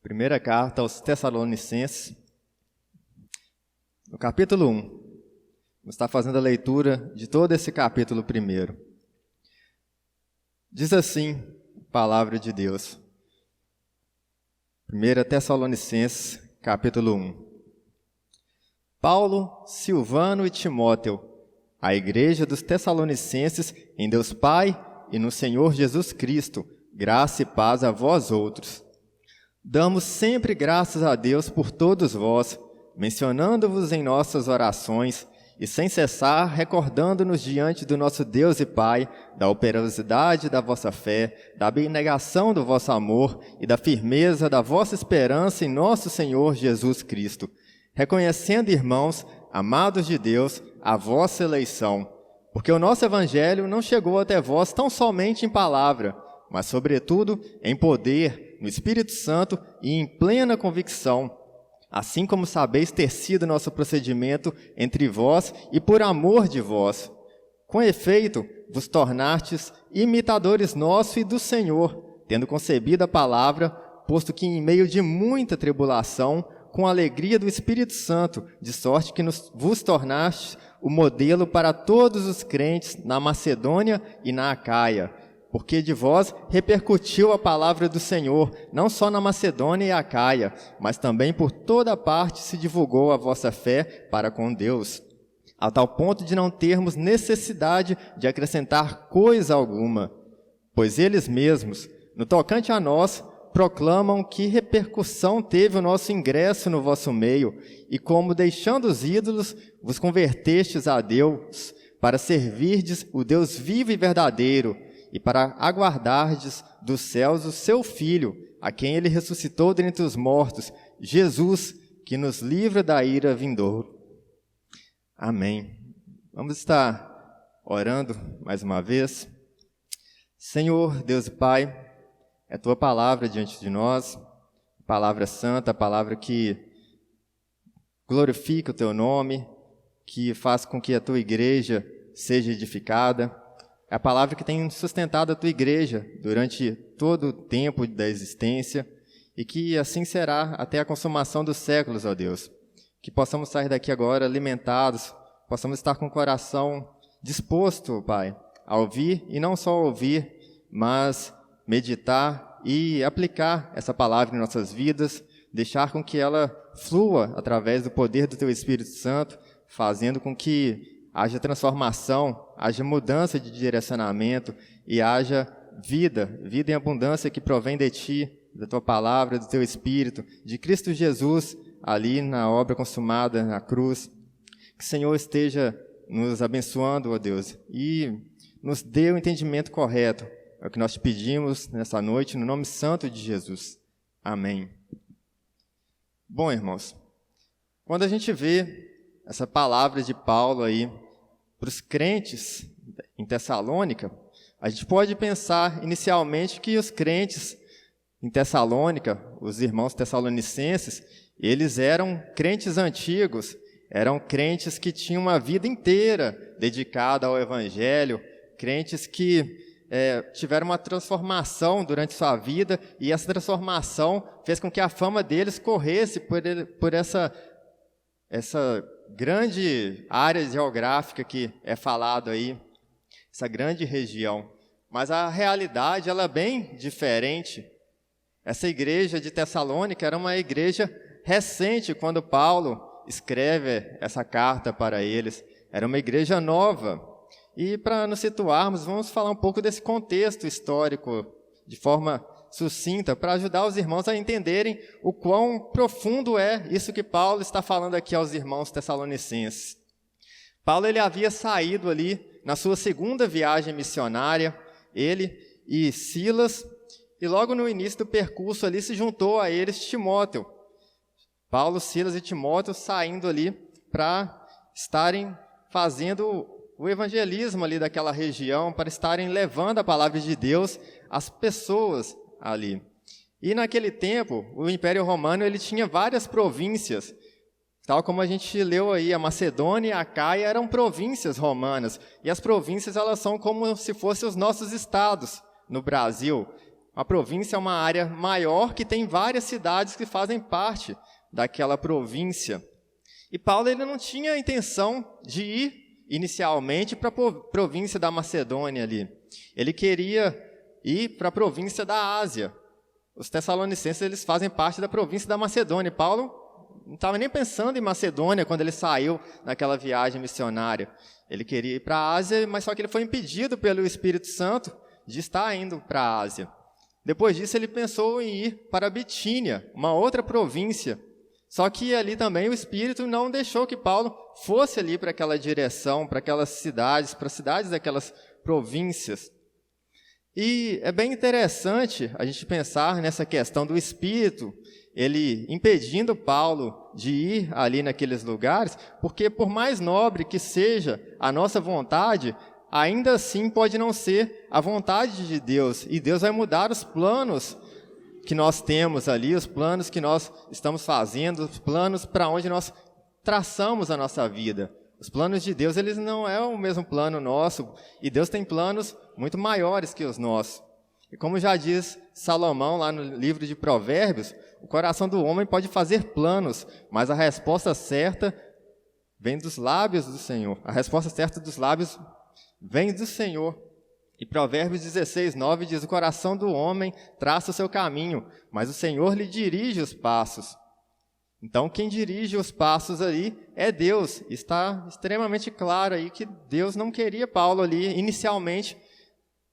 Primeira carta aos Tessalonicenses, no capítulo 1. Vamos estar fazendo a leitura de todo esse capítulo primeiro. Diz assim a palavra de Deus. 1 Tessalonicenses, capítulo 1. Paulo, Silvano e Timóteo, a igreja dos Tessalonicenses em Deus Pai e no Senhor Jesus Cristo, graça e paz a vós outros. Damos sempre graças a Deus por todos vós, mencionando-vos em nossas orações e sem cessar recordando-nos diante do nosso Deus e Pai da operosidade da vossa fé, da abnegação do vosso amor e da firmeza da vossa esperança em nosso Senhor Jesus Cristo, reconhecendo, irmãos, amados de Deus, a vossa eleição, porque o nosso Evangelho não chegou até vós tão somente em palavra, mas sobretudo em poder, no Espírito Santo e em plena convicção, assim como sabeis ter sido nosso procedimento entre vós e por amor de vós. Com efeito, vos tornastes imitadores nosso e do Senhor, tendo concebido a palavra, posto que em meio de muita tribulação, com a alegria do Espírito Santo, de sorte que vos tornastes o modelo para todos os crentes na Macedônia e na Acaia, porque de vós repercutiu a palavra do Senhor, não só na Macedônia e Acaia, mas também por toda parte se divulgou a vossa fé para com Deus, a tal ponto de não termos necessidade de acrescentar coisa alguma, pois eles mesmos, no tocante a nós, proclamam que repercussão teve o nosso ingresso no vosso meio, e como deixando os ídolos, vos convertestes a Deus, para servirdes o Deus vivo e verdadeiro, e para aguardardes dos céus o seu Filho, a quem ele ressuscitou dentre os mortos, Jesus, que nos livra da ira vindoura. Amém. Vamos estar orando mais uma vez. Senhor, Deus e Pai, é Tua palavra diante de nós, palavra santa, palavra que glorifica o Teu nome, que faz com que a Tua igreja seja edificada. É a palavra que tem sustentado a Tua igreja durante todo o tempo da existência e que assim será até a consumação dos séculos, ó Deus. Que possamos sair daqui agora alimentados, possamos estar com o coração disposto, Pai, a ouvir e não só ouvir, mas meditar e aplicar essa palavra em nossas vidas, deixar com que ela flua através do poder do Teu Espírito Santo, fazendo com que haja transformação, haja mudança de direcionamento e haja vida em abundância que provém de Ti, da Tua palavra, do Teu Espírito, de Cristo Jesus, ali na obra consumada na cruz. Que o Senhor esteja nos abençoando, ó Deus, e nos dê o entendimento correto. É o que nós te pedimos nessa noite, no nome santo de Jesus. Amém. Bom, irmãos, quando a gente vê essa palavra de Paulo aí, para os crentes em Tessalônica, a gente pode pensar inicialmente que os crentes em Tessalônica, os irmãos tessalonicenses, eles eram crentes antigos, eram crentes que tinham uma vida inteira dedicada ao Evangelho, crentes que tiveram uma transformação durante sua vida e essa transformação fez com que a fama deles corresse por essa grande área geográfica que é falado aí, essa grande região. Mas a realidade ela é bem diferente. Essa igreja de Tessalônica era uma igreja recente quando Paulo escreve essa carta para eles. Era uma igreja nova. E para nos situarmos, vamos falar um pouco desse contexto histórico de forma sucinta, para ajudar os irmãos a entenderem o quão profundo é isso que Paulo está falando aqui aos irmãos tessalonicenses. Paulo ele havia saído ali na sua segunda viagem missionária, ele e Silas, e logo no início do percurso ali se juntou a eles Timóteo. Paulo, Silas e Timóteo saindo ali para estarem fazendo o evangelismo ali daquela região, para estarem levando a palavra de Deus às pessoas ali. E naquele tempo, o Império Romano ele tinha várias províncias, tal como a gente leu aí, a Macedônia e a Acaia eram províncias romanas, e as províncias elas são como se fossem os nossos estados no Brasil, Uma província é uma área maior que tem várias cidades que fazem parte daquela província. E Paulo ele não tinha a intenção de ir inicialmente para a província da Macedônia ali. Ele queria ir para a província da Ásia. Os tessalonicenses eles fazem parte da província da Macedônia. Paulo não estava nem pensando em Macedônia quando ele saiu naquela viagem missionária. Ele queria ir para a Ásia, mas só que ele foi impedido pelo Espírito Santo de estar indo para a Ásia. Depois disso, ele pensou em ir para a Bitínia, uma outra província. Só que ali também o Espírito não deixou que Paulo fosse ali para aquela direção, para aquelas cidades, para as cidades daquelas províncias. E é bem interessante a gente pensar nessa questão do Espírito, ele impedindo Paulo de ir ali naqueles lugares, porque por mais nobre que seja a nossa vontade, ainda assim pode não ser a vontade de Deus. E Deus vai mudar os planos que nós temos ali, os planos que nós estamos fazendo, os planos para onde nós traçamos a nossa vida. Os planos de Deus, eles não é o mesmo plano nosso, e Deus tem planos muito maiores que os nossos. E como já diz Salomão lá no livro de Provérbios, o coração do homem pode fazer planos, mas a resposta certa vem dos lábios do Senhor. A resposta certa dos lábios vem do Senhor. E Provérbios 16:9 diz: o coração do homem traça o seu caminho, mas o Senhor lhe dirige os passos. Então, quem dirige os passos aí é Deus. Está extremamente claro aí que Deus não queria Paulo ali inicialmente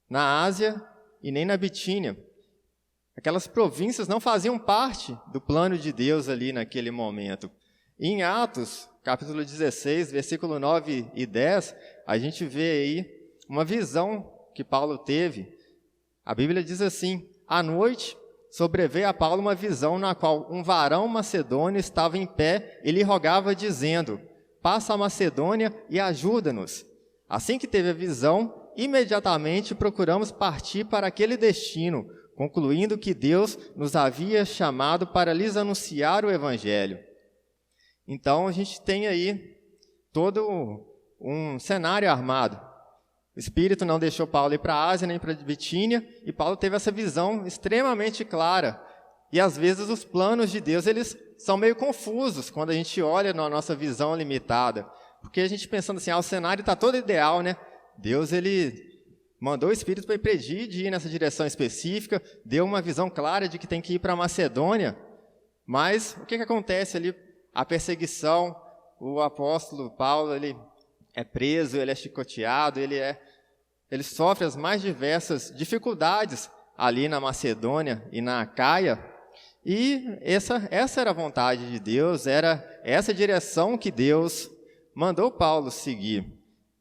na Ásia e nem na Bitínia. Aquelas províncias não faziam parte do plano de Deus ali naquele momento. E em Atos, capítulo 16, versículo 9 e 10, a gente vê aí uma visão que Paulo teve. A Bíblia diz assim: à noite sobreveio a Paulo uma visão na qual um varão macedônio estava em pé e lhe rogava dizendo: passa a Macedônia e ajuda-nos. Assim que teve a visão, imediatamente procuramos partir para aquele destino, concluindo que Deus nos havia chamado para lhes anunciar o Evangelho. Então a gente tem aí todo um cenário armado. O Espírito não deixou Paulo ir para a Ásia nem para a Bitínia, e Paulo teve essa visão extremamente clara. E às vezes os planos de Deus eles são meio confusos quando a gente olha na nossa visão limitada. Porque a gente pensando assim, o cenário está todo ideal, né? Deus ele mandou o Espírito para impedir de ir nessa direção específica, deu uma visão clara de que tem que ir para a Macedônia. Mas o que acontece ali? A perseguição, o apóstolo Paulo ele é preso, ele é chicoteado, ele sofre as mais diversas dificuldades ali na Macedônia e na Acaia. E essa era a vontade de Deus, era essa direção que Deus mandou Paulo seguir.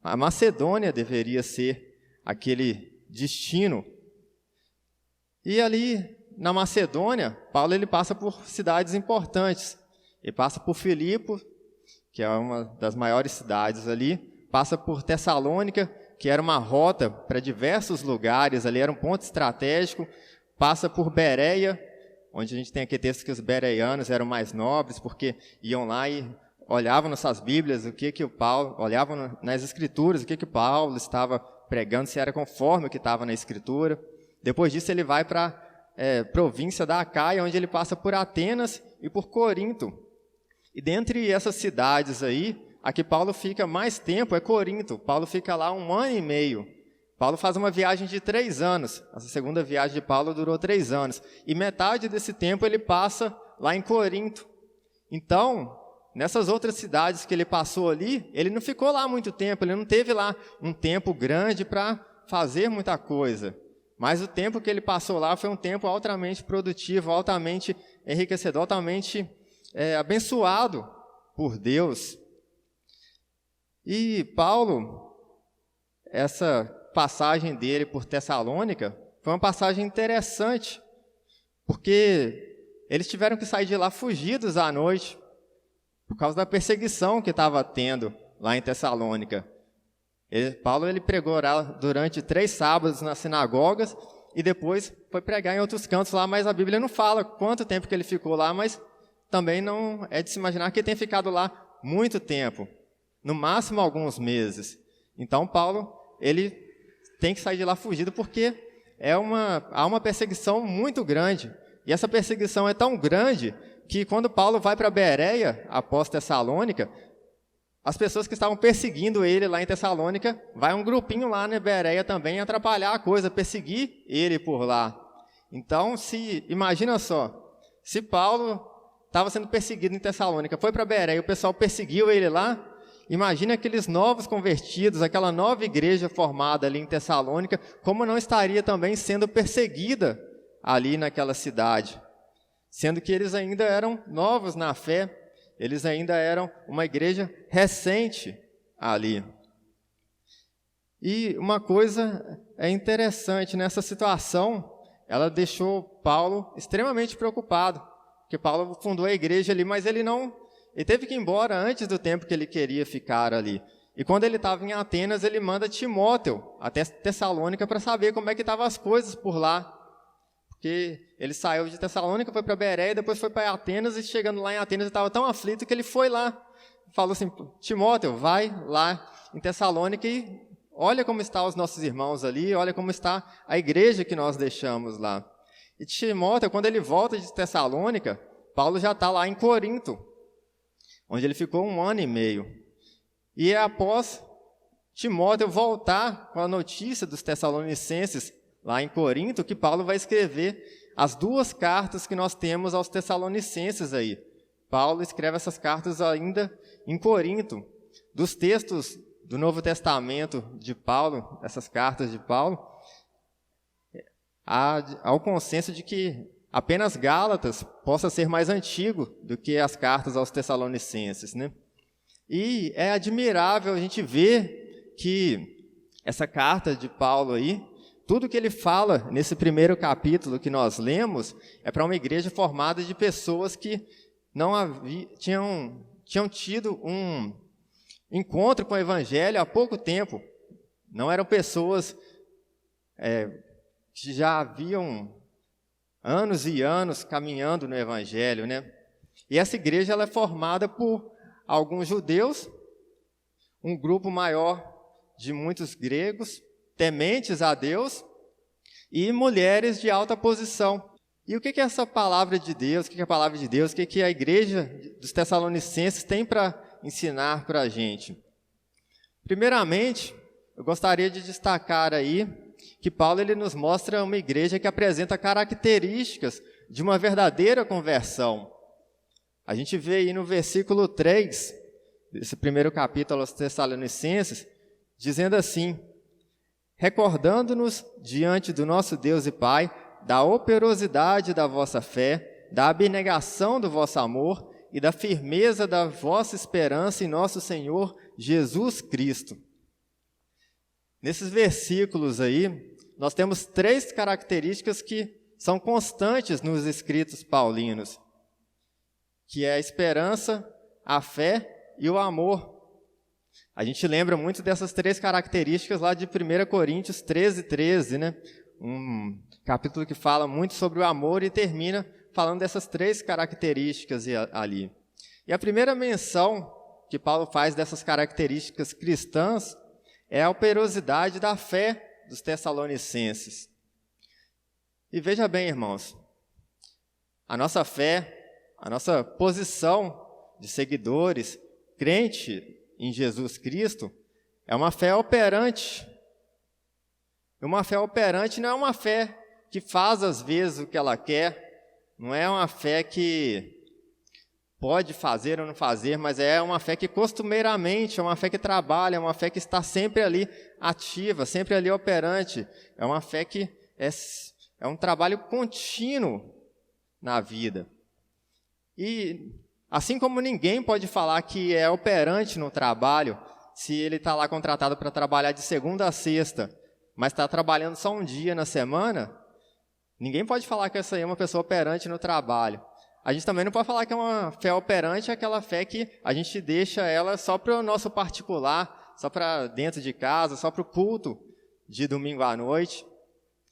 A Macedônia deveria ser aquele destino. E ali na Macedônia, Paulo ele passa por cidades importantes. Ele passa por Filipe, que é uma das maiores cidades ali, passa por Tessalônica, que era uma rota para diversos lugares, ali era um ponto estratégico, passa por Bereia, onde a gente tem aqui texto que os bereianos eram mais nobres, porque iam lá e olhavam nas suas Bíblias, o Paulo, olhavam nas Escrituras, o que Paulo estava pregando, se era conforme o que estava na Escritura. Depois disso ele vai para a província da Acaia, onde ele passa por Atenas e por Corinto. E dentre essas cidades aí, a que Paulo fica mais tempo é Corinto. Paulo fica lá 1 ano e meio. Paulo faz uma viagem de 3 anos. Essa segunda viagem de Paulo durou 3 anos. E metade desse tempo ele passa lá em Corinto. Então, nessas outras cidades que ele passou ali, ele não ficou lá muito tempo. Ele não teve lá um tempo grande para fazer muita coisa. Mas o tempo que ele passou lá foi um tempo altamente produtivo, altamente enriquecedor, altamente abençoado por Deus. E Paulo, essa passagem dele por Tessalônica foi uma passagem interessante, porque eles tiveram que sair de lá fugidos à noite, por causa da perseguição que estava tendo lá em Tessalônica. Paulo ele pregou lá durante 3 sábados nas sinagogas, e depois foi pregar em outros cantos lá, mas a Bíblia não fala quanto tempo que ele ficou lá, mas também não é de se imaginar que ele tenha ficado lá muito tempo, no máximo alguns meses. Então Paulo ele tem que sair de lá fugido porque há uma perseguição muito grande. E essa perseguição é tão grande que quando Paulo vai para Bereia, após Tessalônica, as pessoas que estavam perseguindo ele lá em Tessalônica, vai um grupinho lá na Bereia também atrapalhar a coisa, perseguir ele por lá. Então, imagina só, se Paulo estava sendo perseguido em Tessalônica, foi para Bereia, o pessoal perseguiu ele lá, imagina aqueles novos convertidos, aquela nova igreja formada ali em Tessalônica, como não estaria também sendo perseguida ali naquela cidade, sendo que eles ainda eram novos na fé, eles ainda eram uma igreja recente ali. E uma coisa é interessante, nessa situação, ela deixou Paulo extremamente preocupado, porque Paulo fundou a igreja ali, mas ele teve que ir embora antes do tempo que ele queria ficar ali. E quando ele estava em Atenas, ele manda Timóteo até Tessalônica para saber como é que estavam as coisas por lá. Porque ele saiu de Tessalônica, foi para Bereia, depois foi para Atenas, e chegando lá em Atenas ele estava tão aflito que ele foi lá. Falou assim, Timóteo, vai lá em Tessalônica e olha como estão os nossos irmãos ali, olha como está a igreja que nós deixamos lá. E Timóteo, quando ele volta de Tessalônica, Paulo já está lá em Corinto, onde ele ficou 1 ano e meio. E é após Timóteo voltar com a notícia dos Tessalonicenses lá em Corinto, que Paulo vai escrever as 2 cartas que nós temos aos Tessalonicenses aí. Paulo escreve essas cartas ainda em Corinto. Dos textos do Novo Testamento de Paulo, essas cartas de Paulo, há o consenso de que apenas Gálatas possa ser mais antigo do que as cartas aos Tessalonicenses, né? E é admirável a gente ver que essa carta de Paulo aí, tudo que ele fala nesse primeiro capítulo que nós lemos, é para uma igreja formada de pessoas que tinham tido um encontro com o Evangelho há pouco tempo. Não eram pessoas que já haviam anos e anos caminhando no Evangelho, né? E essa igreja ela é formada por alguns judeus, um grupo maior de muitos gregos, tementes a Deus, e mulheres de alta posição. E o que é essa palavra de Deus? O que é a palavra de Deus? O que a igreja dos Tessalonicenses tem para ensinar para a gente? Primeiramente, eu gostaria de destacar aí que Paulo ele nos mostra uma igreja que apresenta características de uma verdadeira conversão. A gente vê aí no versículo 3, desse primeiro capítulo aos Tessalonicenses, dizendo assim: recordando-nos diante do nosso Deus e Pai, da operosidade da vossa fé, da abnegação do vosso amor e da firmeza da vossa esperança em nosso Senhor Jesus Cristo. Nesses versículos aí, nós temos 3 características que são constantes nos escritos paulinos, que é a esperança, a fé e o amor. A gente lembra muito dessas 3 características lá de 1 Coríntios 13, né? Um capítulo que fala muito sobre o amor e termina falando dessas 3 características ali. E a primeira menção que Paulo faz dessas características cristãs é a operosidade da fé dos Tessalonicenses. E veja bem, irmãos, a nossa fé, a nossa posição de seguidores, crente em Jesus Cristo, é uma fé operante. Uma fé operante não é uma fé que faz às vezes o que ela quer, não é uma fé que pode fazer ou não fazer, mas é uma fé que costumeiramente, é uma fé que trabalha, é uma fé que está sempre ali ativa, sempre ali operante, é uma fé que é um trabalho contínuo na vida. E assim como ninguém pode falar que é operante no trabalho, se ele está lá contratado para trabalhar de segunda a sexta, mas está trabalhando só um dia na semana, ninguém pode falar que essa aí é uma pessoa operante no trabalho. A gente também não pode falar que é uma fé operante, aquela fé que a gente deixa ela só para o nosso particular, só para dentro de casa, só para o culto de domingo à noite.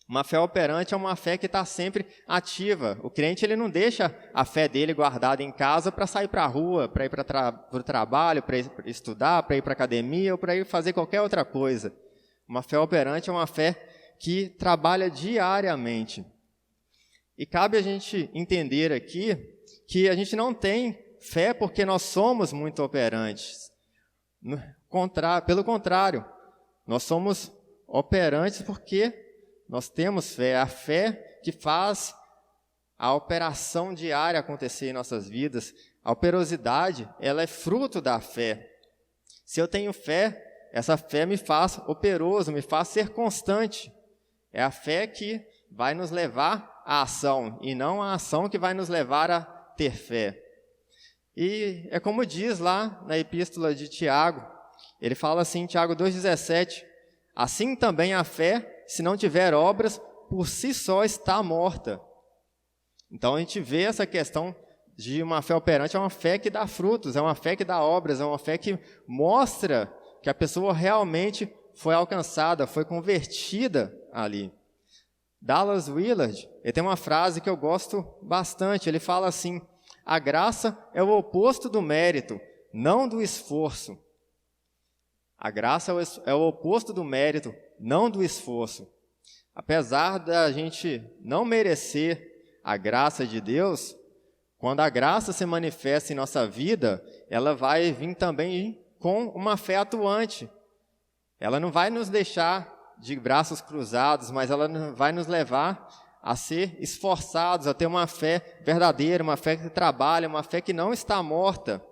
Uma fé operante é uma fé que está sempre ativa. O crente ele não deixa a fé dele guardada em casa para sair para a rua, para ir para o trabalho, para ir estudar, para ir para a academia ou para ir fazer qualquer outra coisa. Uma fé operante é uma fé que trabalha diariamente. E cabe a gente entender aqui que a gente não tem fé porque nós somos muito operantes. Pelo contrário, nós somos operantes porque nós temos fé. A fé que faz a operação diária acontecer em nossas vidas. A operosidade, ela é fruto da fé. Se eu tenho fé, essa fé me faz operoso, me faz ser constante. É a fé que vai nos levar à ação, e não a ação que vai nos levar a ter fé. E é como diz lá na epístola de Tiago, ele fala assim, Tiago 2,17, assim também a fé, se não tiver obras, por si só está morta. Então a gente vê essa questão de uma fé operante, é uma fé que dá frutos, é uma fé que dá obras, é uma fé que mostra que a pessoa realmente foi alcançada, foi convertida ali. Dallas Willard, ele tem uma frase que eu gosto bastante, ele fala assim, a graça é o oposto do mérito, não do esforço. A graça é o oposto do mérito, não do esforço. Apesar da gente não merecer a graça de Deus, quando a graça se manifesta em nossa vida, ela vai vir também com uma fé atuante. Ela não vai nos deixar de braços cruzados, mas ela vai nos levar a ser esforçados, a ter uma fé verdadeira, uma fé que trabalha, uma fé que não está morta.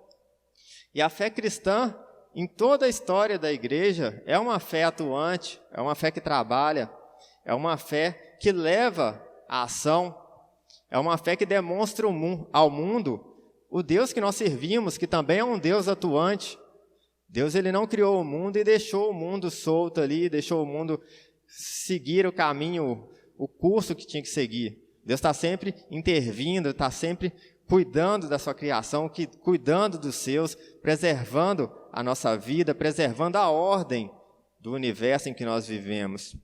E a fé cristã, em toda a história da igreja, é uma fé atuante, é uma fé que trabalha, é uma fé que leva à ação, é uma fé que demonstra ao mundo o Deus que nós servimos, que também é um Deus atuante. Deus ele não criou o mundo e deixou o mundo solto ali, deixou o mundo seguir o caminho, o curso que tinha que seguir. Deus está sempre intervindo, está sempre cuidando da sua criação, cuidando dos seus, preservando a nossa vida, preservando a ordem do universo em que nós vivemos.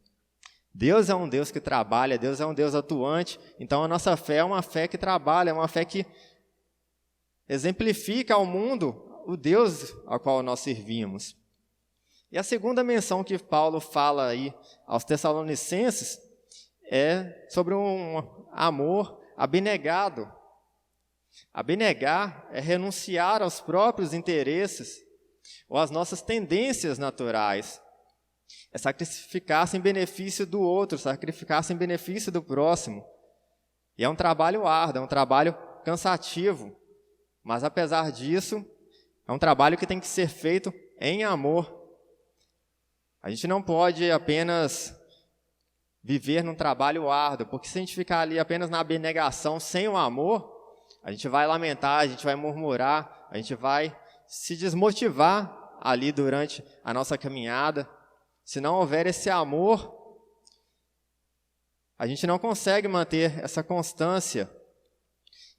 Deus é um Deus que trabalha, Deus é um Deus atuante, então a nossa fé é uma fé que trabalha, é uma fé que exemplifica ao mundo o Deus ao qual nós servimos. E a segunda menção que Paulo fala aí aos Tessalonicenses é sobre um amor abnegado. Abnegar é renunciar aos próprios interesses ou às nossas tendências naturais. É sacrificar-se em benefício do outro, sacrificar-se em benefício do próximo. E é um trabalho árduo, é um trabalho cansativo, mas apesar disso, é um trabalho que tem que ser feito em amor. A gente não pode apenas viver num trabalho árduo, porque se a gente ficar ali apenas na abnegação, sem o amor, a gente vai lamentar, a gente vai murmurar, a gente vai se desmotivar ali durante a nossa caminhada. Se não houver esse amor, a gente não consegue manter essa constância.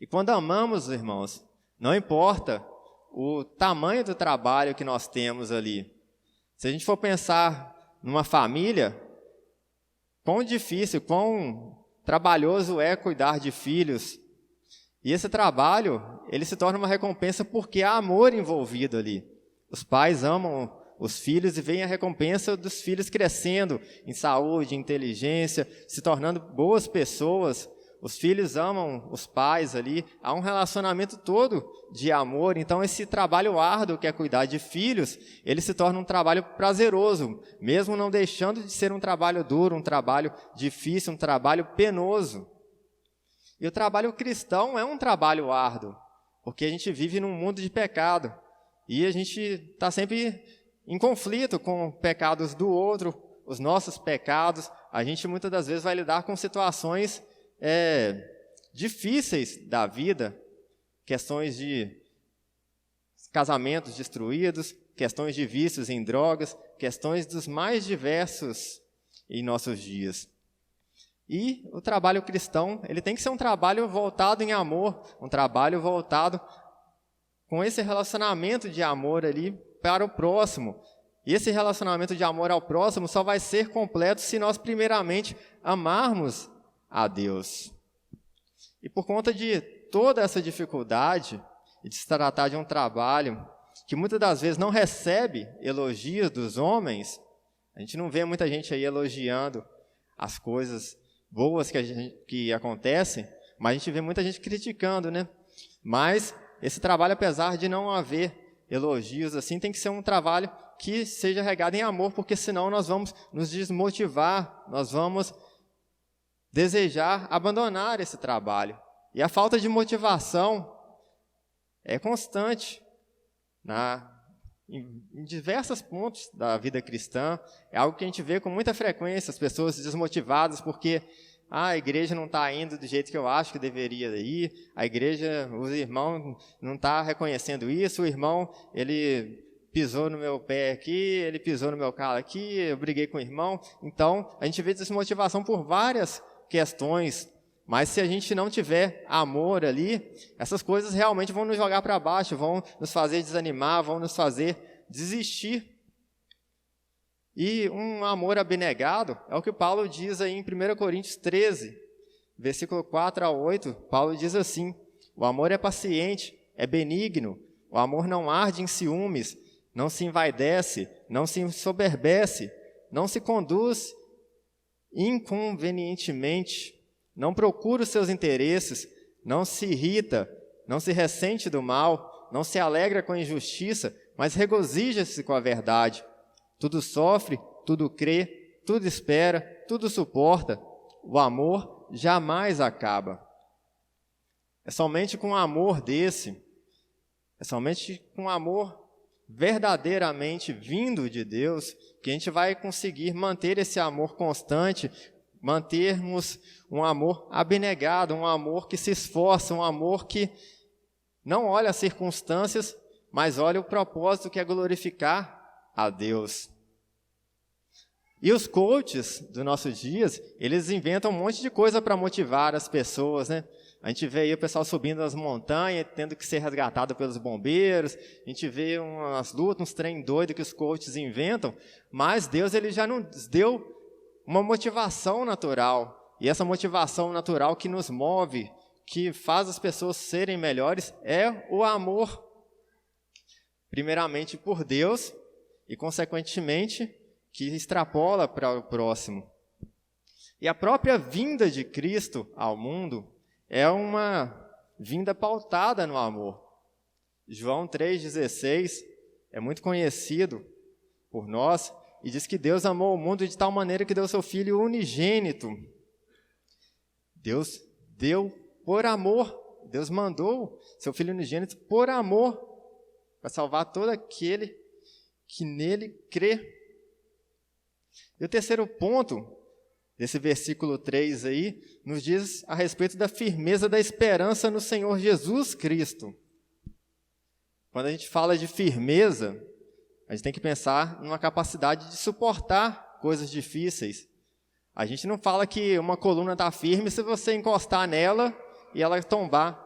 E quando amamos, irmãos, não importa o tamanho do trabalho que nós temos ali. Se a gente for pensar numa família, quão difícil, quão trabalhoso é cuidar de filhos. E esse trabalho, ele se torna uma recompensa porque há amor envolvido ali. Os pais amam os filhos e veem a recompensa dos filhos crescendo em saúde, em inteligência, se tornando boas pessoas. Os filhos amam os pais ali, há um relacionamento todo de amor. Então esse trabalho árduo que é cuidar de filhos, ele se torna um trabalho prazeroso, mesmo não deixando de ser um trabalho duro, um trabalho difícil, um trabalho penoso. E o trabalho cristão é um trabalho árduo, porque a gente vive num mundo de pecado e a gente está sempre em conflito com pecados do outro, os nossos pecados. A gente muitas das vezes vai lidar com situações difíceis da vida, questões de casamentos destruídos, questões de vícios em drogas, questões dos mais diversos em nossos dias. E o trabalho cristão, ele tem que ser um trabalho voltado em amor, um trabalho voltado com esse relacionamento de amor ali para o próximo. E esse relacionamento de amor ao próximo só vai ser completo se nós primeiramente amarmos a Deus. E por conta de toda essa dificuldade e de se tratar de um trabalho que muitas das vezes não recebe elogios dos homens, a gente não vê muita gente aí elogiando as coisas boas que acontecem, mas a gente vê muita gente criticando, né? Mas esse trabalho, apesar de não haver elogios assim, tem que ser um trabalho que seja regado em amor, porque senão nós vamos nos desmotivar, nós vamos desejar abandonar esse trabalho. E a falta de motivação é constante em diversos pontos da vida cristã. É algo que a gente vê com muita frequência, as pessoas desmotivadas porque a igreja não está indo do jeito que eu acho que deveria ir, a igreja, os irmãos não estão reconhecendo isso, o irmão, ele pisou no meu pé aqui, ele pisou no meu calo aqui, eu briguei com o irmão. Então, a gente vê desmotivação por várias questões, mas se a gente não tiver amor ali, essas coisas realmente vão nos jogar para baixo, vão nos fazer desanimar, vão nos fazer desistir. E um amor abnegado é o que Paulo diz aí em 1 Coríntios 13, versículo 4 a 8, Paulo diz assim: o amor é paciente, é benigno, o amor não arde em ciúmes, não se envaidece, não se ensoberbece, não se conduz inconvenientemente, não procura os seus interesses, não se irrita, não se ressente do mal, não se alegra com a injustiça, mas regozija-se com a verdade. Tudo sofre, tudo crê, tudo espera, tudo suporta. O amor jamais acaba. É somente com amor é somente com amor verdadeiramente vindo de Deus que a gente vai conseguir manter esse amor constante, mantermos um amor abnegado, um amor que se esforça, um amor que não olha as circunstâncias, mas olha o propósito, que é glorificar a Deus. E os coaches dos nossos dias, eles inventam um monte de coisa para motivar as pessoas, né? A gente vê aí o pessoal subindo as montanhas, tendo que ser resgatado pelos bombeiros, a gente vê umas lutas, uns trem doidos que os coaches inventam, mas Deus ele já nos deu uma motivação natural, e essa motivação natural que nos move, que faz as pessoas serem melhores, é o amor, primeiramente por Deus e, consequentemente, que extrapola para o próximo. E a própria vinda de Cristo ao mundo é uma vinda pautada no amor. João 3,16 é muito conhecido por nós e diz que Deus amou o mundo de tal maneira que deu seu Filho unigênito. Deus deu por amor, Deus mandou seu Filho unigênito por amor, para salvar todo aquele que nele crê. E o terceiro ponto desse versículo 3 aí, nos diz a respeito da firmeza da esperança no Senhor Jesus Cristo. Quando a gente fala de firmeza, a gente tem que pensar numa capacidade de suportar coisas difíceis. A gente não fala que uma coluna está firme se você encostar nela e ela tombar.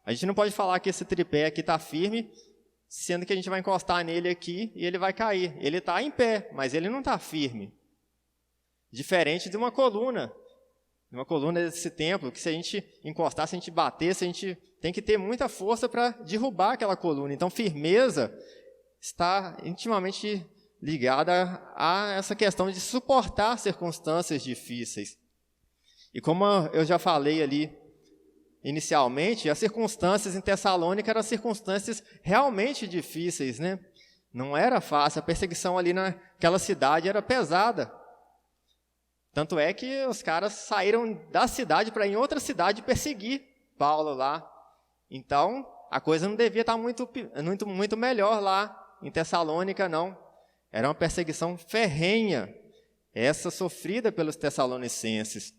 A gente não pode falar que esse tripé aqui está firme, sendo que a gente vai encostar nele aqui e ele vai cair. Ele está em pé, mas ele não está firme. Diferente de uma coluna desse templo, que se a gente encostar, se a gente bater, a gente tem que ter muita força para derrubar aquela coluna. Então, firmeza está intimamente ligada a essa questão de suportar circunstâncias difíceis. E como eu já falei ali inicialmente, as circunstâncias em Tessalônica eram circunstâncias realmente difíceis, né? Não era fácil, a perseguição ali naquela cidade era pesada. Tanto é que os caras saíram da cidade para ir em outra cidade perseguir Paulo lá. Então, a coisa não devia estar muito melhor lá em Tessalônica, não. Era uma perseguição ferrenha, essa sofrida pelos tessalonicenses.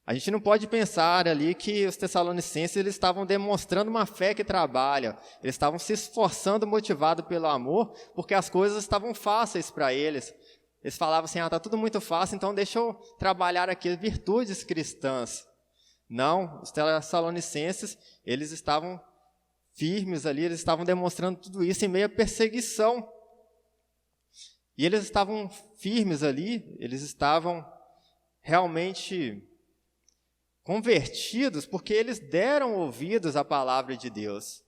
A gente não pode pensar ali que os tessalonicenses eles estavam demonstrando uma fé que trabalha. Eles estavam se esforçando, motivados pelo amor, porque as coisas estavam fáceis para eles. Eles falavam assim, está tudo muito fácil, então deixa eu trabalhar aqui virtudes cristãs. Não, os tessalonicenses, eles estavam firmes ali, eles estavam demonstrando tudo isso em meio à perseguição. E eles estavam firmes ali, eles estavam realmente convertidos porque eles deram ouvidos à palavra de Deus.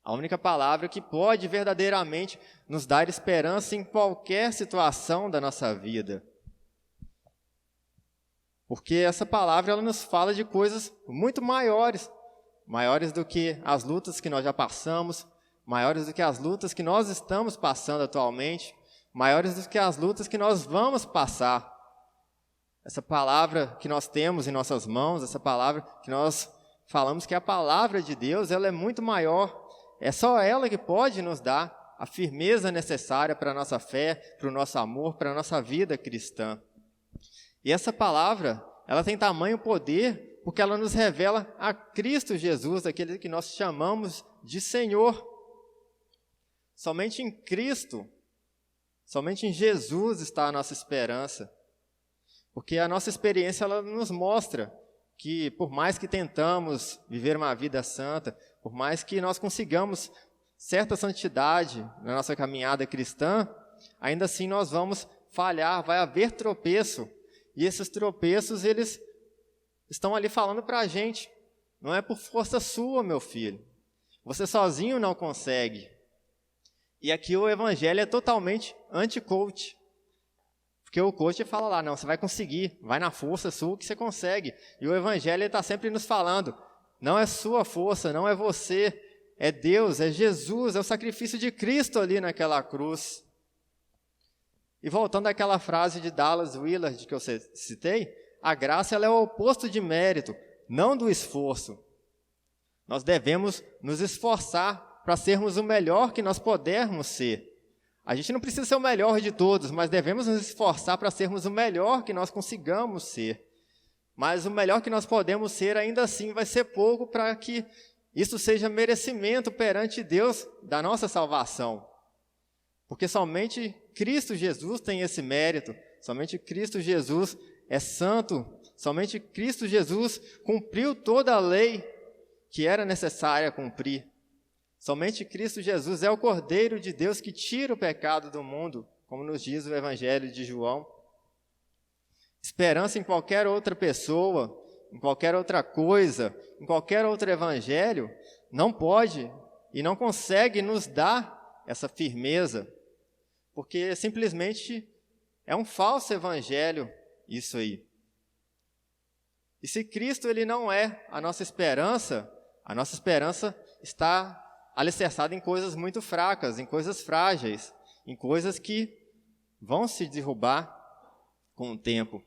A única palavra que pode verdadeiramente nos dar esperança em qualquer situação da nossa vida. Porque essa palavra ela nos fala de coisas muito maiores, maiores do que as lutas que nós já passamos, maiores do que as lutas que nós estamos passando atualmente, maiores do que as lutas que nós vamos passar. Essa palavra que nós temos em nossas mãos, essa palavra que nós falamos que é a palavra de Deus, ela é muito maior. É só ela que pode nos dar a firmeza necessária para a nossa fé, para o nosso amor, para a nossa vida cristã. E essa palavra, ela tem tamanho poder porque ela nos revela a Cristo Jesus, aquele que nós chamamos de Senhor. Somente em Cristo, somente em Jesus está a nossa esperança. Porque a nossa experiência ela nos mostra que por mais que tentamos viver uma vida santa, por mais que nós consigamos certa santidade na nossa caminhada cristã, ainda assim nós vamos falhar, vai haver tropeço. E esses tropeços, eles estão ali falando para a gente, não é por força sua, meu filho. Você sozinho não consegue. E aqui o evangelho é totalmente anti-coach. Porque o coach fala lá, não, você vai conseguir, vai na força sua que você consegue. E o evangelho está sempre nos falando, não é sua força, não é você, é Deus, é Jesus, é o sacrifício de Cristo ali naquela cruz. E voltando àquela frase de Dallas Willard que eu citei, a graça ela é o oposto de mérito, não do esforço. Nós devemos nos esforçar para sermos o melhor que nós pudermos ser. A gente não precisa ser o melhor de todos, mas devemos nos esforçar para sermos o melhor que nós consigamos ser. Mas o melhor que nós podemos ser, ainda assim, vai ser pouco para que isso seja merecimento perante Deus da nossa salvação. Porque somente Cristo Jesus tem esse mérito, somente Cristo Jesus é santo, somente Cristo Jesus cumpriu toda a lei que era necessária cumprir. Somente Cristo Jesus é o Cordeiro de Deus que tira o pecado do mundo, como nos diz o Evangelho de João. Esperança em qualquer outra pessoa, em qualquer outra coisa, em qualquer outro evangelho, não pode e não consegue nos dar essa firmeza, porque simplesmente é um falso evangelho isso aí. E se Cristo ele não é a nossa esperança está alicerçada em coisas muito fracas, em coisas frágeis, em coisas que vão se derrubar com o tempo.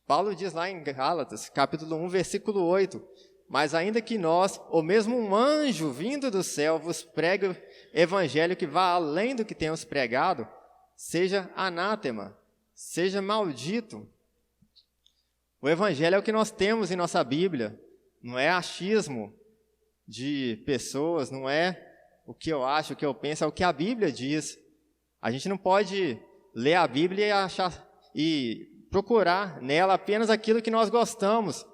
Paulo diz lá em Gálatas, capítulo 1, versículo 8, mas ainda que nós, ou mesmo um anjo vindo do céu, vos pregue o evangelho que vá além do que temos pregado, seja anátema, seja maldito. O evangelho é o que nós temos em nossa Bíblia, não é achismo de pessoas, não é o que eu acho, o que eu penso, é o que a Bíblia diz. A gente não pode ler a Bíblia e procurar nela apenas aquilo que nós gostamos.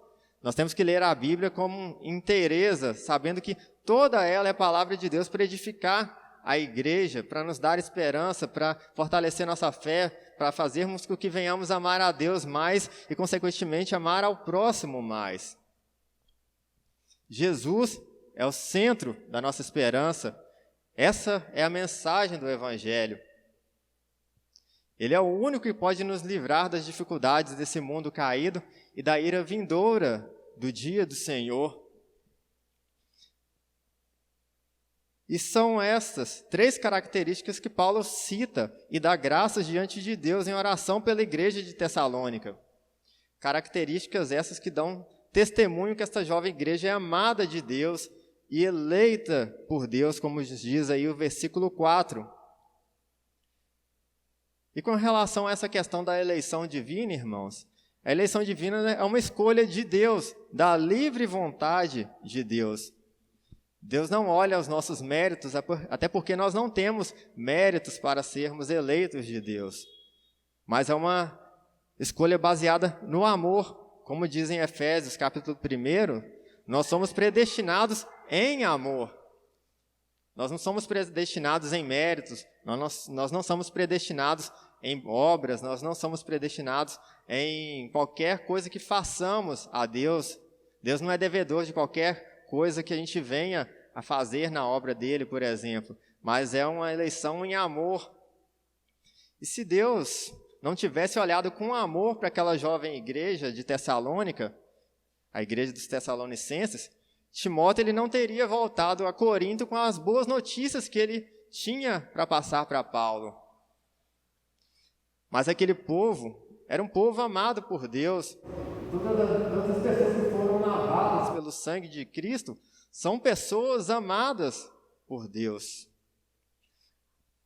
Nós temos que ler a Bíblia como inteireza, sabendo que toda ela é a palavra de Deus para edificar a igreja, para nos dar esperança, para fortalecer nossa fé, para fazermos com que venhamos amar a Deus mais e, consequentemente, amar ao próximo mais. Jesus é o centro da nossa esperança. Essa é a mensagem do Evangelho. Ele é o único que pode nos livrar das dificuldades desse mundo caído e da ira vindoura do dia do Senhor. E são essas 3 características que Paulo cita e dá graças diante de Deus em oração pela igreja de Tessalônica. Características essas que dão testemunho que esta jovem igreja é amada de Deus e eleita por Deus, como diz aí o versículo 4. E com relação a essa questão da eleição divina, irmãos, a eleição divina é uma escolha de Deus, da livre vontade de Deus. Deus não olha os nossos méritos, até porque nós não temos méritos para sermos eleitos de Deus. Mas é uma escolha baseada no amor, como diz em Efésios, capítulo 1, nós somos predestinados em amor. Nós não somos predestinados em méritos, nós não somos predestinados em obras, nós não somos predestinados em qualquer coisa que façamos a Deus. Deus não é devedor de qualquer coisa que a gente venha a fazer na obra dele, por exemplo, mas é uma eleição em amor. E se Deus não tivesse olhado com amor para aquela jovem igreja de Tessalônica, a igreja dos Tessalonicenses, Timóteo ele não teria voltado a Corinto com as boas notícias que ele tinha para passar para Paulo. Mas aquele povo era um povo amado por Deus. Todas as pessoas que foram lavadas pelo sangue de Cristo são pessoas amadas por Deus.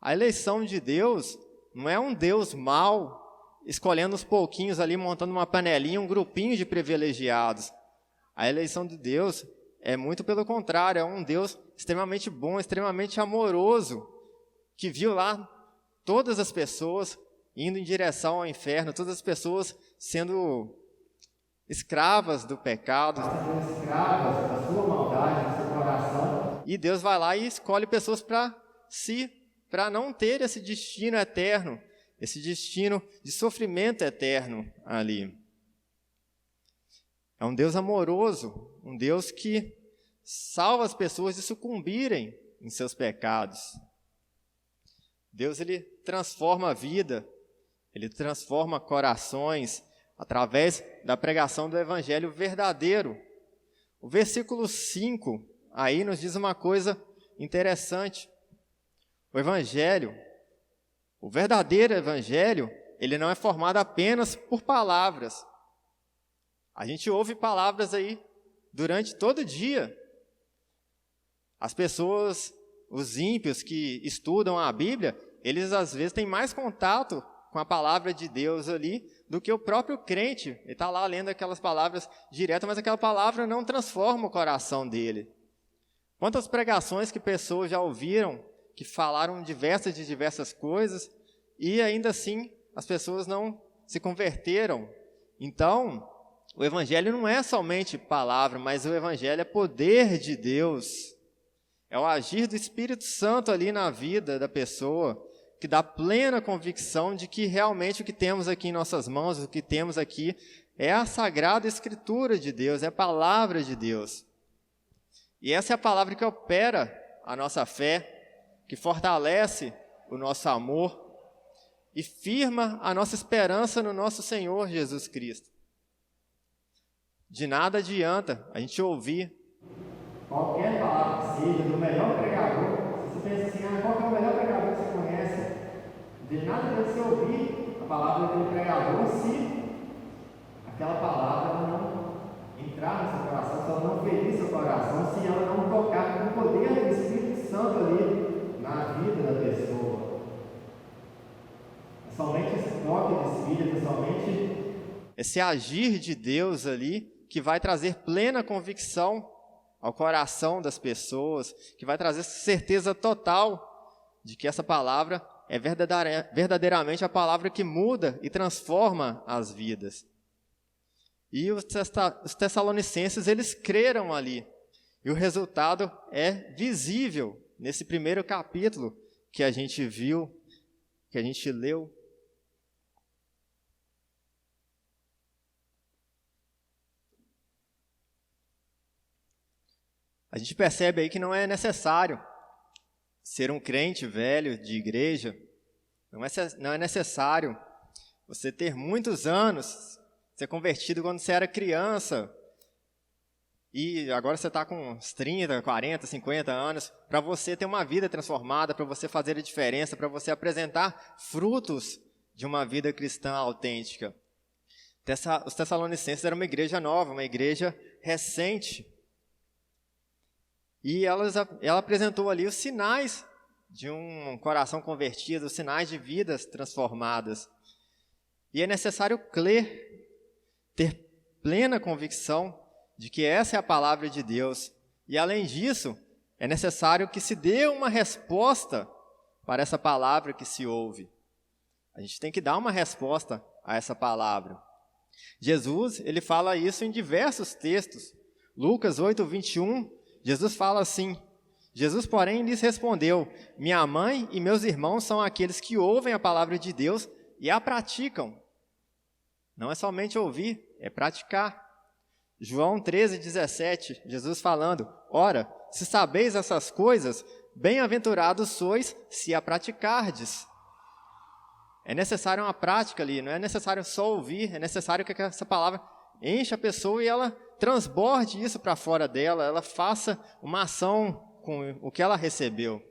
A eleição de Deus não é um Deus mau, escolhendo uns pouquinhos ali, montando uma panelinha, um grupinho de privilegiados. A eleição de Deus é muito pelo contrário, é um Deus extremamente bom, extremamente amoroso, que viu lá todas as pessoas indo em direção ao inferno, todas as pessoas sendo escravas do pecado, sendo escravas da sua maldade, do seu coração. E Deus vai lá e escolhe pessoas para não ter esse destino eterno, esse destino de sofrimento eterno ali. É um Deus amoroso, um Deus que salva as pessoas de sucumbirem em seus pecados. Deus ele transforma a vida, ele transforma corações através da pregação do evangelho verdadeiro. O versículo 5 aí nos diz uma coisa interessante. O evangelho, o verdadeiro evangelho, ele não é formado apenas por palavras. A gente ouve palavras aí durante todo o dia. As pessoas, os ímpios que estudam a Bíblia, eles às vezes têm mais contato com a palavra de Deus ali do que o próprio crente. Ele está lá lendo aquelas palavras direto, mas aquela palavra não transforma o coração dele. Quantas pregações que pessoas já ouviram, que falaram diversas coisas, e ainda assim as pessoas não se converteram. Então, o evangelho não é somente palavra, mas o evangelho é poder de Deus. É o agir do Espírito Santo ali na vida da pessoa, que dá plena convicção de que realmente o que temos aqui em nossas mãos, o que temos aqui, é a Sagrada Escritura de Deus, é a palavra de Deus. E essa é a palavra que opera a nossa fé, que fortalece o nosso amor e firma a nossa esperança no nosso Senhor Jesus Cristo. De nada adianta a gente ouvir qualquer palavra que seja do melhor pregador. Se você pensa assim, qual que é o melhor pregador que você conhece? De nada adianta você ouvir a palavra daquele pregador se aquela palavra não entrar no seu coração, se ela não ferir seu coração, se ela não tocar com o poder do Espírito Santo ali na vida da pessoa. É somente esse toque do Espírito, é somente esse agir de Deus ali que vai trazer plena convicção ao coração das pessoas, que vai trazer certeza total de que essa palavra é verdadeiramente a palavra que muda e transforma as vidas. E os tessalonicenses, eles creram ali. E o resultado é visível nesse primeiro capítulo que a gente viu, que a gente leu. A gente percebe aí que não é necessário ser um crente velho de igreja, não é necessário você ter muitos anos, ser convertido quando você era criança, e agora você está com uns 30, 40, 50 anos, para você ter uma vida transformada, para você fazer a diferença, para você apresentar frutos de uma vida cristã autêntica. Os Tessalonicenses eram uma igreja nova, uma igreja recente, e ela apresentou ali os sinais de um coração convertido, os sinais de vidas transformadas. E é necessário crer, ter plena convicção de que essa é a palavra de Deus. E além disso, é necessário que se dê uma resposta para essa palavra que se ouve. A gente tem que dar uma resposta a essa palavra. Jesus, ele fala isso em diversos textos. Lucas 8, 21, Jesus fala assim: Jesus, porém, lhes respondeu: minha mãe e meus irmãos são aqueles que ouvem a palavra de Deus e a praticam. Não é somente ouvir, é praticar. João 13, 17, Jesus falando: ora, se sabeis essas coisas, bem-aventurados sois se a praticardes. É necessário uma prática ali, não é necessário só ouvir, é necessário que essa palavra encha a pessoa e ela transborde isso para fora dela, ela faça uma ação com o que ela recebeu.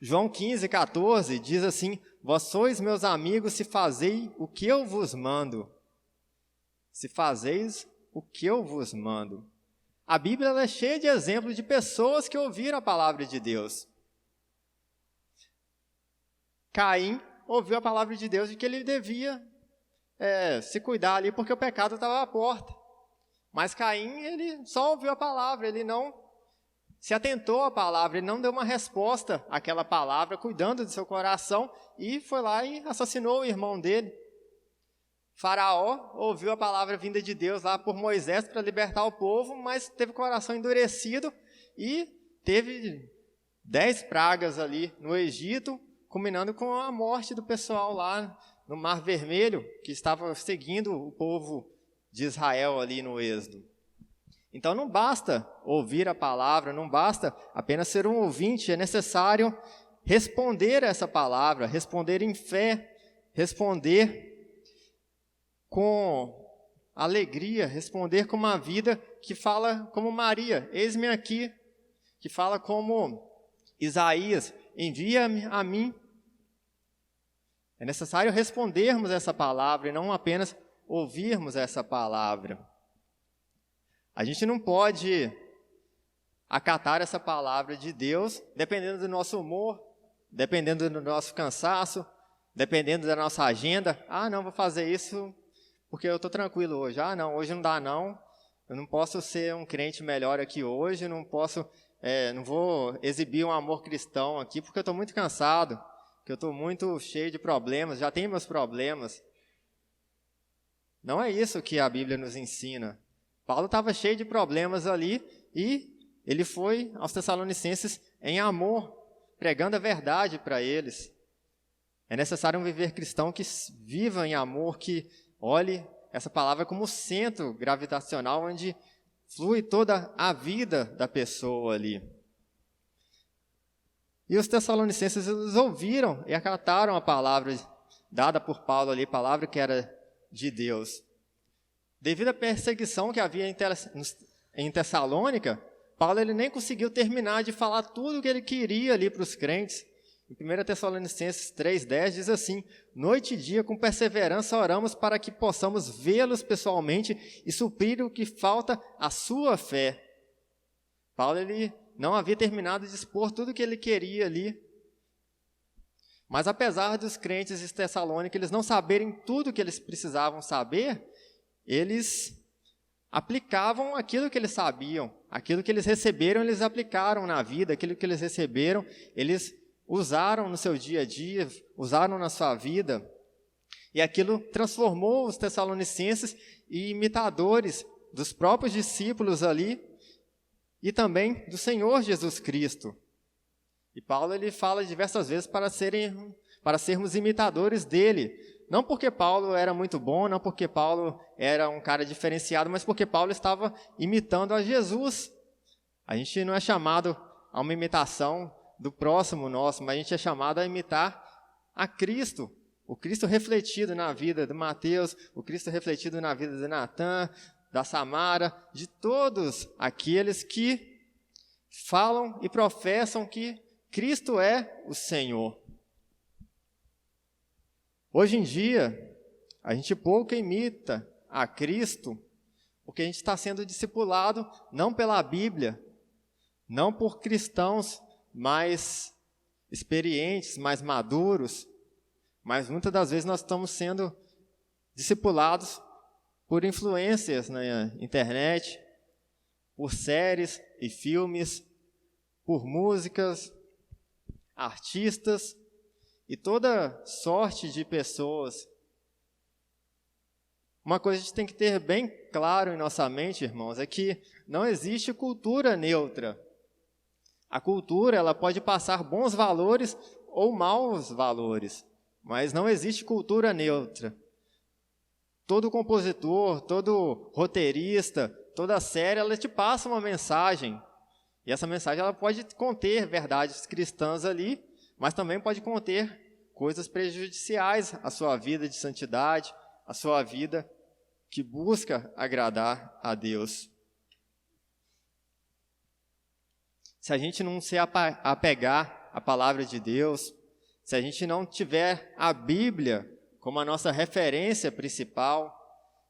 João 15:14 diz assim: vós sois meus amigos se fazeis o que eu vos mando. Se fazeis o que eu vos mando. A Bíblia ela é cheia de exemplos de pessoas que ouviram a palavra de Deus. Caim ouviu a palavra de Deus de que ele devia se cuidar ali porque o pecado estava à porta. Mas Caim, ele só ouviu a palavra, ele não se atentou à palavra, ele não deu uma resposta àquela palavra, cuidando de seu coração, e foi lá e assassinou o irmão dele. Faraó ouviu a palavra vinda de Deus lá por Moisés para libertar o povo, mas teve o coração endurecido e teve 10 pragas ali no Egito, culminando com a morte do pessoal lá no Mar Vermelho, que estava seguindo o povo de Israel ali no Êxodo. Então não basta ouvir a palavra, não basta apenas ser um ouvinte, é necessário responder a essa palavra, responder em fé, responder com alegria, responder com uma vida que fala como Maria, eis-me aqui, que fala como Isaías, envia-me a mim. É necessário respondermos essa palavra e não apenas ouvirmos essa palavra. A gente não pode acatar essa palavra de Deus dependendo do nosso humor, dependendo do nosso cansaço, dependendo da nossa agenda. Ah, não, vou fazer isso porque eu estou tranquilo hoje. Ah, não, hoje não dá não. Eu não posso ser um crente melhor aqui hoje, não vou exibir um amor cristão aqui porque eu estou muito cansado, porque eu estou muito cheio de problemas, já tenho meus problemas. Não é isso que a Bíblia nos ensina. Paulo estava cheio de problemas ali e ele foi aos Tessalonicenses em amor, pregando a verdade para eles. É necessário um viver cristão que viva em amor, que olhe essa palavra como centro gravitacional onde flui toda a vida da pessoa ali. E os Tessalonicenses eles ouviram e acataram a palavra dada por Paulo ali, palavra que era de Deus. Devido à perseguição que havia em Tessalônica, Paulo ele nem conseguiu terminar de falar tudo o que ele queria ali para os crentes. Em 1 Tessalonicenses 3,10 diz assim: noite e dia com perseverança oramos para que possamos vê-los pessoalmente e suprir o que falta à sua fé. Paulo ele não havia terminado de expor tudo o que ele queria ali. Mas apesar dos crentes de Tessalônica eles não saberem tudo o que eles precisavam saber, eles aplicavam aquilo que eles sabiam, aquilo que eles receberam, eles aplicaram na vida, aquilo que eles receberam, eles usaram no seu dia a dia, usaram na sua vida, e aquilo transformou os tessalonicenses em imitadores dos próprios discípulos ali, e também do Senhor Jesus Cristo. E Paulo ele fala diversas vezes para sermos imitadores dele, não porque Paulo era muito bom, não porque Paulo era um cara diferenciado, mas porque Paulo estava imitando a Jesus. A gente não é chamado a uma imitação do próximo nosso, mas a gente é chamado a imitar a Cristo, o Cristo refletido na vida de Mateus, o Cristo refletido na vida de Natan, da Samara, de todos aqueles que falam e professam que Cristo é o Senhor. Hoje em dia, a gente pouco imita a Cristo, porque a gente está sendo discipulado não pela Bíblia, não por cristãos mais experientes, mais maduros, mas muitas das vezes nós estamos sendo discipulados por influências na internet, por séries e filmes, por músicas, artistas e toda sorte de pessoas. Uma coisa que a gente tem que ter bem claro em nossa mente, irmãos, é que não existe cultura neutra. A cultura ela pode passar bons valores ou maus valores, mas não existe cultura neutra. Todo compositor, todo roteirista, toda série, ela te passa uma mensagem. E essa mensagem ela pode conter verdades cristãs ali, mas também pode conter coisas prejudiciais à sua vida de santidade, à sua vida que busca agradar a Deus. Se a gente não se apegar à palavra de Deus, se a gente não tiver a Bíblia como a nossa referência principal,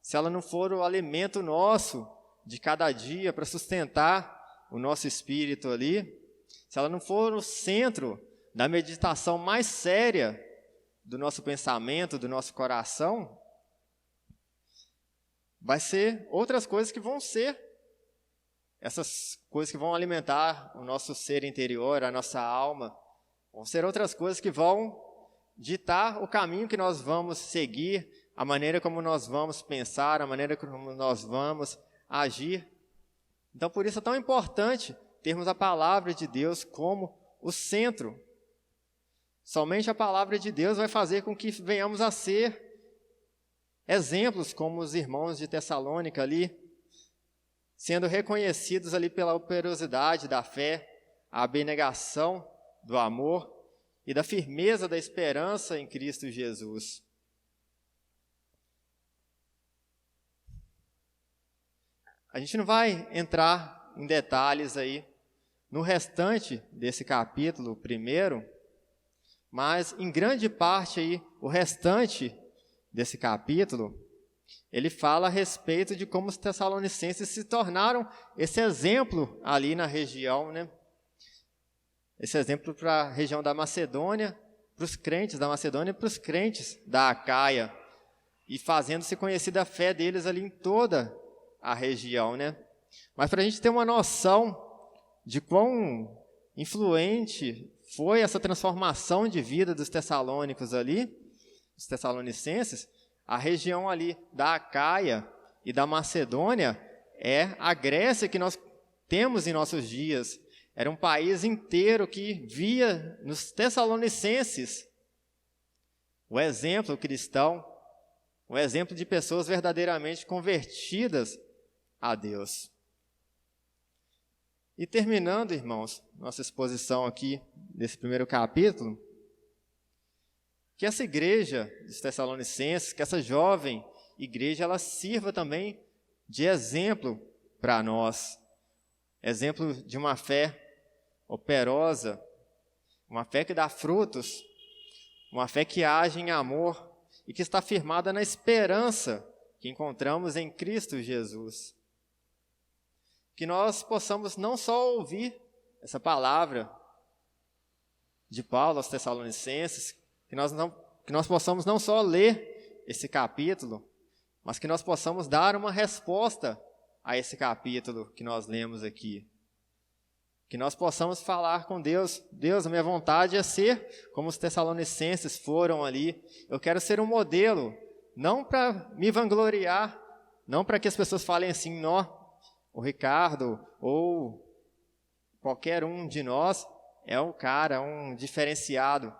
se ela não for o alimento nosso de cada dia para sustentar o nosso espírito ali, se ela não for o centro da meditação mais séria do nosso pensamento, do nosso coração, vai ser outras coisas que vão ser essas coisas que vão alimentar o nosso ser interior, a nossa alma. Vão ser outras coisas que vão ditar o caminho que nós vamos seguir, a maneira como nós vamos pensar, a maneira como nós vamos agir. Então, por isso é tão importante termos a palavra de Deus como o centro. Somente a palavra de Deus vai fazer com que venhamos a ser exemplos como os irmãos de Tessalônica ali, sendo reconhecidos ali pela operosidade da fé, a abnegação do amor e da firmeza da esperança em Cristo Jesus. A gente não vai entrar em detalhes aí no restante desse capítulo primeiro, mas em grande parte aí o restante desse capítulo, ele fala a respeito de como os tessalonicenses se tornaram esse exemplo ali na região, né? Esse exemplo para a região da Macedônia, para os crentes da Macedônia e para os crentes da Acaia, e fazendo-se conhecida a fé deles ali em toda a região, né? Mas para a gente ter uma noção de quão influente foi essa transformação de vida dos tessalônicos ali, os tessalonicenses, a região ali da Acaia e da Macedônia é a Grécia que nós temos em nossos dias. Era um país inteiro que via nos tessalonicenses o exemplo cristão, o exemplo de pessoas verdadeiramente convertidas a Deus. E terminando, irmãos, nossa exposição aqui desse primeiro capítulo, que essa igreja dos Tessalonicenses, que essa jovem igreja, ela sirva também de exemplo para nós. Exemplo de uma fé operosa, uma fé que dá frutos, uma fé que age em amor e que está firmada na esperança que encontramos em Cristo Jesus. Que nós possamos não só ouvir essa palavra de Paulo aos Tessalonicenses, que nós possamos não só ler esse capítulo, mas que nós possamos dar uma resposta a esse capítulo que nós lemos aqui. Que nós possamos falar com Deus: Deus, a minha vontade é ser como os tessalonicenses foram ali. Eu quero ser um modelo, não para me vangloriar, não para que as pessoas falem assim, o Ricardo ou qualquer um de nós é um cara, um diferenciado.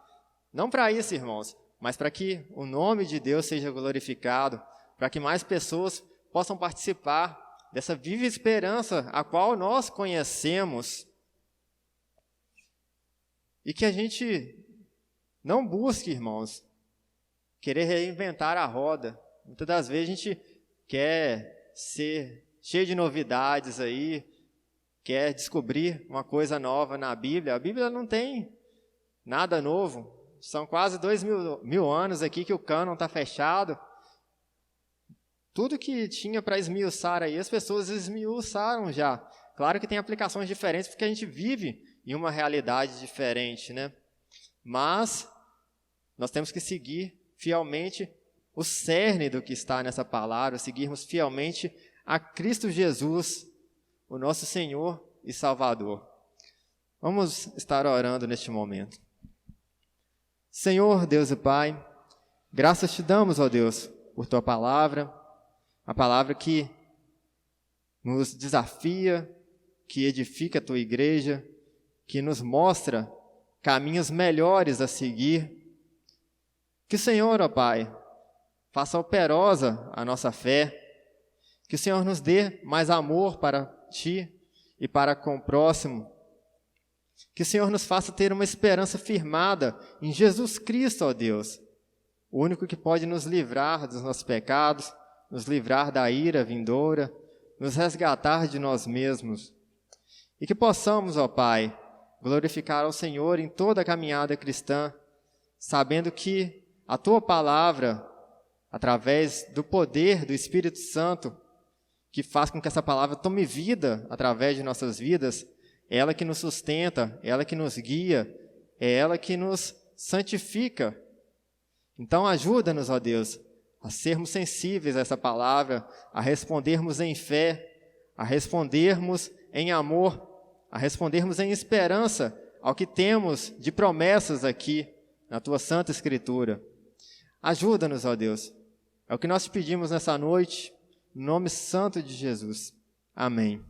Não para isso, irmãos, mas para que o nome de Deus seja glorificado, para que mais pessoas possam participar dessa viva esperança a qual nós conhecemos. E que a gente não busque, irmãos, querer reinventar a roda. Muitas das vezes a gente quer ser cheio de novidades aí, quer descobrir uma coisa nova na Bíblia. A Bíblia não tem nada novo. São quase 2.000 anos aqui que o cânon está fechado. Tudo que tinha para esmiuçar aí, as pessoas esmiuçaram já. Claro que tem aplicações diferentes, porque a gente vive em uma realidade diferente, né? Mas nós temos que seguir fielmente o cerne do que está nessa palavra, seguirmos fielmente a Cristo Jesus, o nosso Senhor e Salvador. Vamos estar orando neste momento. Senhor, Deus e Pai, graças te damos, ó Deus, por tua palavra, a palavra que nos desafia, que edifica a tua igreja, que nos mostra caminhos melhores a seguir. Que o Senhor, ó Pai, faça operosa a nossa fé, que o Senhor nos dê mais amor para ti e para com o próximo, Que o Senhor nos faça ter uma esperança firmada em Jesus Cristo, ó Deus, o único que pode nos livrar dos nossos pecados, nos livrar da ira vindoura, nos resgatar de nós mesmos. E que possamos, ó Pai, glorificar ao Senhor em toda a caminhada cristã, sabendo que a Tua palavra, através do poder do Espírito Santo, que faz com que essa palavra tome vida através de nossas vidas, é ela que nos sustenta, é ela que nos guia, é ela que nos santifica. Então ajuda-nos, ó Deus, a sermos sensíveis a essa palavra, a respondermos em fé, a respondermos em amor, a respondermos em esperança ao que temos de promessas aqui na Tua Santa Escritura. Ajuda-nos, ó Deus. É o que nós te pedimos nessa noite, no nome santo de Jesus. Amém.